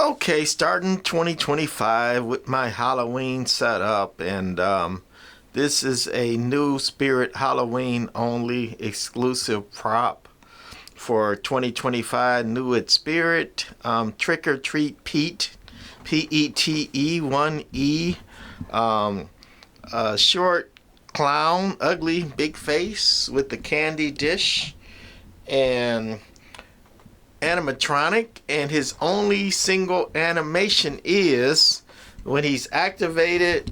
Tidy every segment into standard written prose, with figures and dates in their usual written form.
Okay, starting 2025 with my Halloween setup, and this is a new Spirit Halloween only exclusive prop for 2025. New at Spirit, Trick or Treat Pete, Pete 1E, a short clown, ugly, big face with the candy dish, and animatronic, and his only single animation is when he's activated,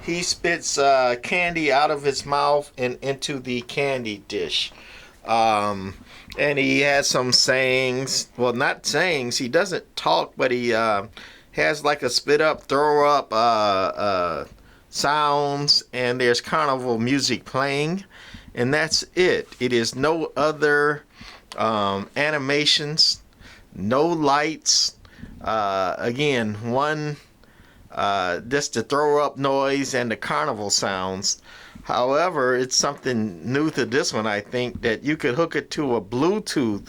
he spits candy out of his mouth and into the candy dish. And he has some sayings. Well, not sayings. He doesn't talk, but he has like a spit up, throw up sounds, and there's carnival music playing, and that's it. It is no other animations, no lights. Again, one just the throw up noise and the carnival sounds. However, it's something new to this one. I think that you could hook it to a Bluetooth,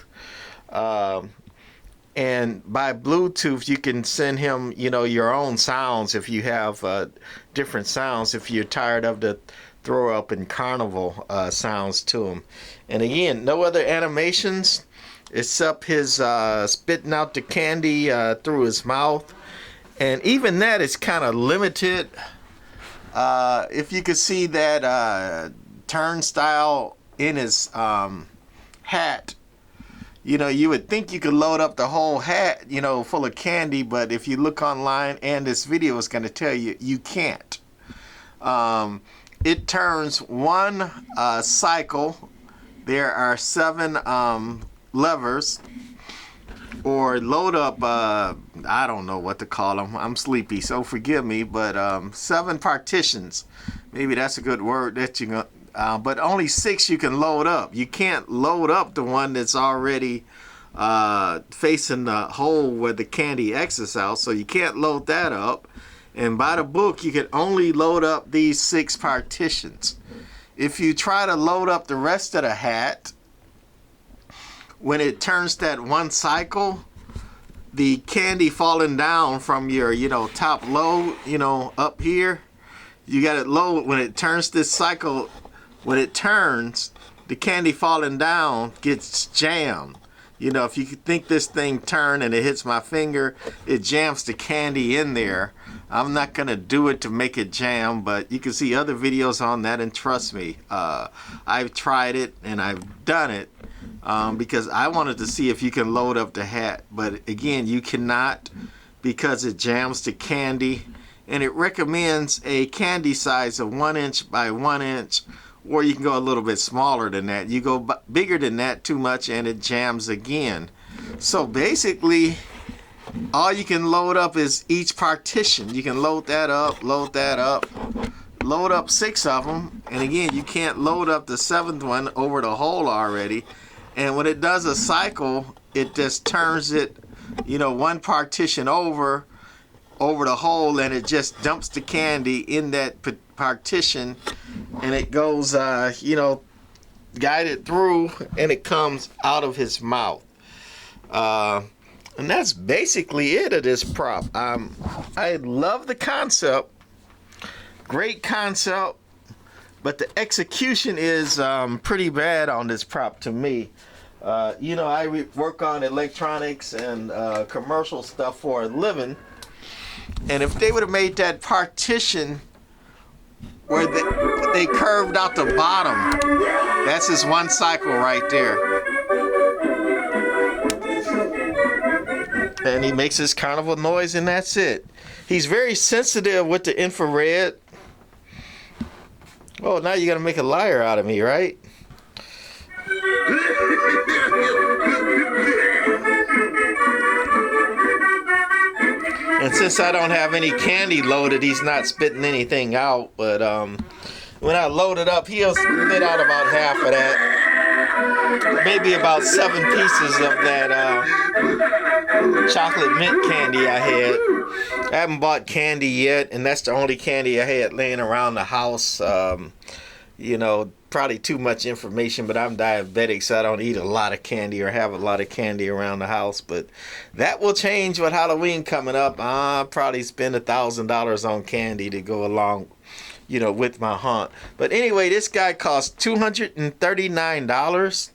and by Bluetooth you can send him, your own sounds if you have different sounds. If you're tired of the throw up and carnival sounds to him. And again, no other animations except his spitting out the candy through his mouth. And even that is kind of limited. If you could see that turnstile in his hat, you would think you could load up the whole hat, full of candy. But if you look online, and this video is going to tell you, you can't. It turns one cycle. There are 7 levers, or load up, I don't know what to call them. I'm sleepy, so forgive me, but 7 partitions. Maybe that's a good word that you but only 6 you can load up. You can't load up the one that's already facing the hole where the candy exits out, so you can't load that up. And by the book, you can only load up these 6 partitions. If you try to load up the rest of the hat, when it turns that one cycle, the candy falling down from your, top load, up here, you got it low. When it turns this cycle, when it turns, the candy falling down gets jammed. If you think this thing turned and it hits my finger, it jams the candy in there. I'm not going to do it to make it jam, but you can see other videos on that, and trust me, I've tried it and I've done it because I wanted to see if you can load up the hat. But again, you cannot, because it jams the candy, and it recommends a candy size of 1 inch by 1 inch, or you can go a little bit smaller than that. You go bigger than that too much and it jams again. So basically, all you can load up is each partition. You can load that up, load up 6 of them. And again, you can't load up the 7th one over the hole already. And when it does a cycle, it just turns it, one partition over the hole, and it just dumps the candy in that partition, and it goes, guided through, and it comes out of his mouth. And that's basically it of this prop. I love the concept. Great concept, but the execution is pretty bad on this prop to me. I work on electronics and commercial stuff for a living. And if they would have made that partition where they curved out the bottom, that's his one cycle right there. And he makes his carnival noise, and that's it. He's very sensitive with the infrared. Oh, now you're going to make a liar out of me, right? And since I don't have any candy loaded, he's not spitting anything out. But when I load it up, he'll spit out about half of that. Maybe about 7 pieces of that chocolate mint candy I had. I haven't bought candy yet, and that's the only candy I had laying around the house. probably too much information, but I'm diabetic, so I don't eat a lot of candy or have a lot of candy around the house. But that will change with Halloween coming up. I'll probably spend $1,000 on candy to go along, with my hunt. But anyway, this guy cost $239.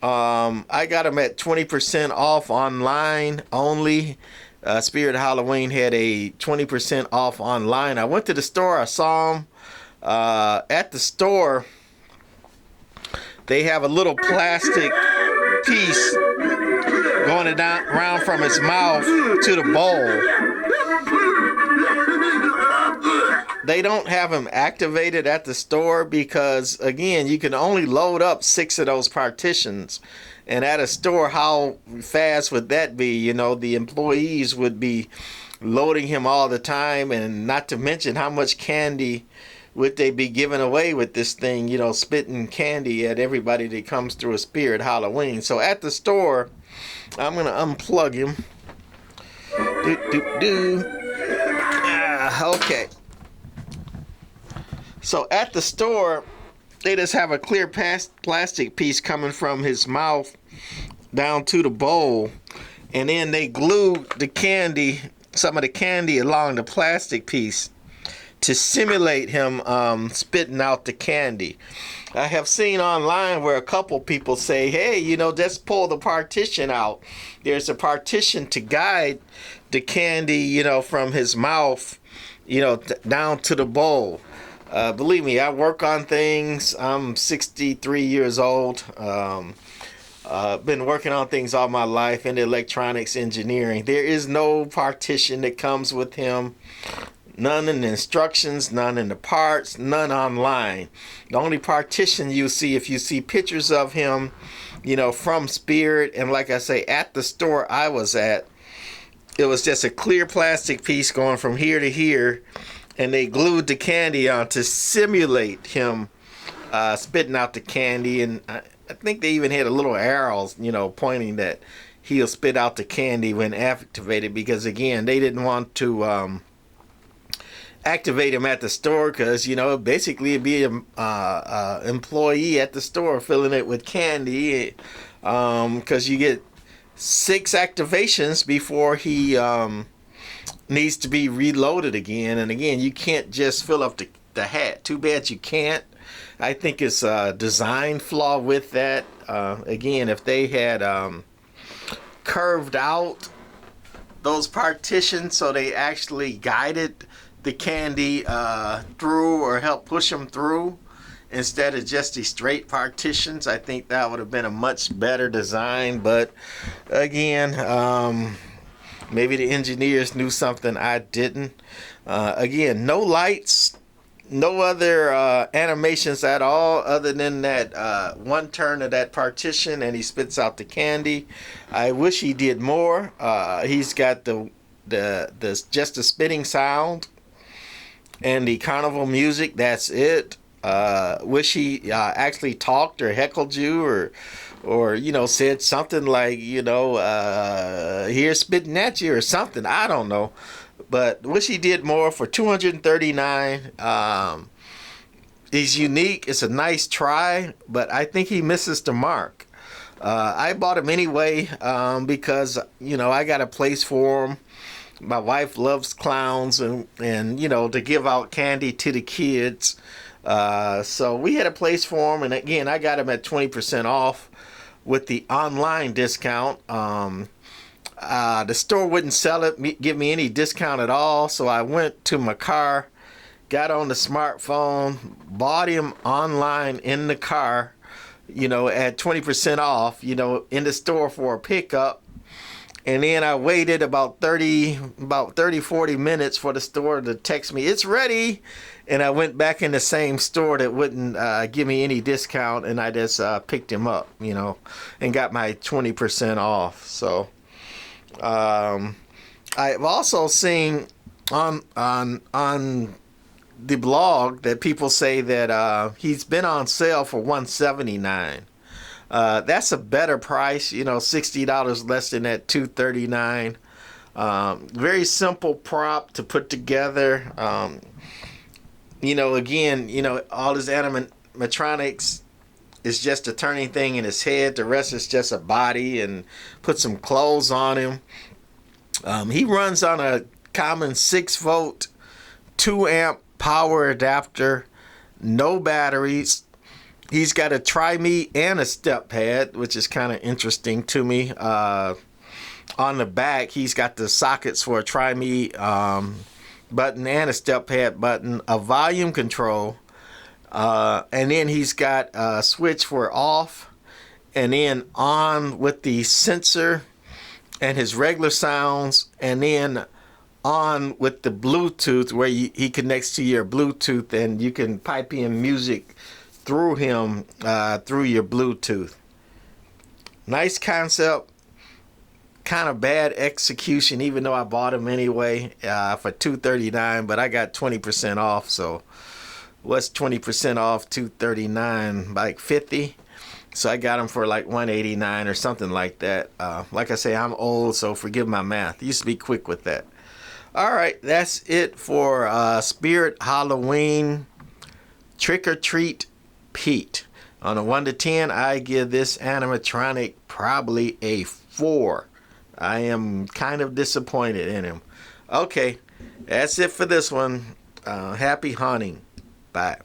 I got him at 20% off online only. Spirit Halloween had a 20% off online. I went to the store. I saw him at the store. They have a little plastic piece going down around from his mouth to the bowl. They don't have him activated at the store because, again, you can only load up 6 of those partitions. And at a store, how fast would that be? The employees would be loading him all the time, and not to mention how much candy would they be giving away with this thing, spitting candy at everybody that comes through a Spirit Halloween. So at the store, I'm going to unplug him. Okay. So at the store, they just have a clear plastic piece coming from his mouth down to the bowl. And then they glue the candy, some of the candy along the plastic piece to simulate him spitting out the candy. I have seen online where a couple people say, hey, just pull the partition out. There's a partition to guide the candy, from his mouth, down to the bowl. Believe me, I work on things. I'm 63 years old. Been working on things all my life in electronics engineering. There is no partition that comes with him. None in the instructions, none in the parts, none online. The only partition you see, if you see pictures of him, from Spirit, and like I say, at the store I was at, it was just a clear plastic piece going from here to here, and they glued the candy on to simulate him spitting out the candy. And I think they even had a little arrows, pointing that he'll spit out the candy when activated, because again, they didn't want to activate him at the store, because basically it'd be an employee at the store filling it with candy, because you get 6 activations before he needs to be reloaded again. And again, you can't just fill up the hat. Too bad you can't. I think it's a design flaw with that. Again, if they had curved out those partitions so they actually guided the candy through, or help push them through, instead of just the straight partitions, I think that would have been a much better design. But again, maybe the engineers knew something I didn't. Again, no lights, no other animations at all, other than that one turn of that partition and he spits out the candy. I wish he did more. He's got the just the spitting sound and the carnival music. That's it. Wish he actually talked or heckled you, or said something like, here spitting at you or something. I don't know, but wish he did more for $239. He's unique. It's a nice try, but I think he misses the mark. I bought him anyway because I got a place for him. My wife loves clowns, and to give out candy to the kids. So we had a place for him, and again, I got him at 20% off with the online discount. The store wouldn't sell it, give me any discount at all, so I went to my car, got on the smartphone, bought him online in the car, at 20% off, in the store for a pickup. And then I waited about 40 minutes for the store to text me, it's ready. And I went back in the same store that wouldn't give me any discount, and I just picked him up, and got my 20% off. So I've also seen on the blog that people say that he's been on sale for $179. That's a better price, $60 less than that $239. Very simple prop to put together. Again, all his animatronics is just a turning thing in his head. The rest is just a body, and put some clothes on him. He runs on a common 6-volt, 2-amp power adapter, no batteries. He's got a try-me and a step pad, which is kind of interesting to me. On the back, he's got the sockets for a try-me button and a step pad button, a volume control, and then he's got a switch for off and then on with the sensor and his regular sounds, and then on with the Bluetooth where he connects to your Bluetooth, and you can pipe in music through him through your Bluetooth. Nice concept, kind of bad execution, even though I bought him anyway for $239, but I got 20% off. So what's 20% off $239? Like 50. So I got him for like $189 or something like that. Like I say, I'm old, so forgive my math. I used to be quick with that. All right, that's it for Spirit Halloween Trick or Treat Pete. On a 1 to 10, I give this animatronic probably a 4. I am kind of disappointed in him. Okay, that's it for this one. Happy hunting. Bye.